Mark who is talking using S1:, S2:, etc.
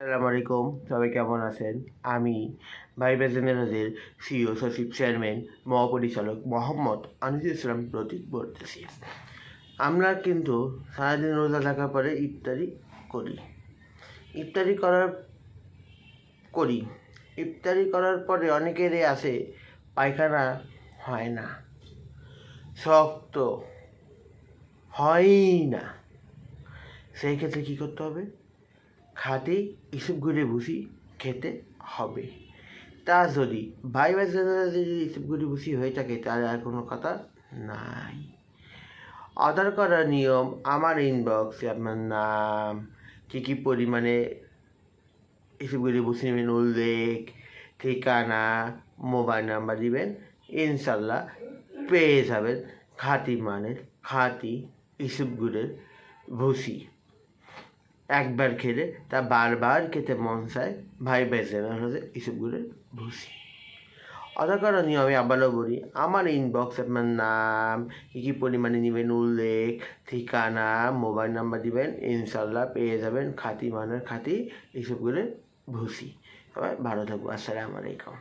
S1: আসসালামু আলাইকুম, সবাই কেমন আছেন? আমি ভাইবা জেনারেলের সিইও সচিব চেয়ারম্যান মহাপরিচালক মোহাম্মদ আনিসুল ইসলাম প্রতীক বলতেছি। আমরা কিন্তু সারাদিন রোজা থাকার পরে ইফতারি করি। ইফতারি করার করি ইফতারি করার পরে অনেকেরই আছে পায়খানা হয় না, শক্ত হয়ই না। সেই ক্ষেত্রে কী করতে হবে? খাঁটি ইসুপগুড়ি ভুসি খেতে হবে। তা যদি ভাইবা জেনারেলে যদি ইসুপগুড়ি ভুসি হয়ে থাকে তাহলে আর কোনো কথা নাই। অর্ডার করার নিয়ম, আমার ইনবক্সে আপনার নাম, কী পরিমাণে ইসুপগুড়ি ভুসি নেবেন উল্লেখ, ঠিকানা, মোবাইল নাম্বার দিবেন, ইনশাল্লাহ পেয়ে যাবেন খাঁটি মানের খাঁটি ইসুপগুড়ের ভুসি। একবার খেলে তা বারবার খেতে মন চায় ভাইবা জেনারেলে ইসুপগুড়ের ভুসি। অর্ডার করার নিয়ম আমি আবারও বলি, আমার ইনবক্স আপনার নাম, কী পরিমাণে নেবেন উল্লেখ, ঠিকানা, মোবাইল নাম্বার দিবেন, ইনশাল্লাহ পেয়ে যাবেন খাঁটি মানের খাঁটি ইসুপগুড়ের ভুসি। সবাই ভালো থাকবো। আসসালামু আলাইকুম।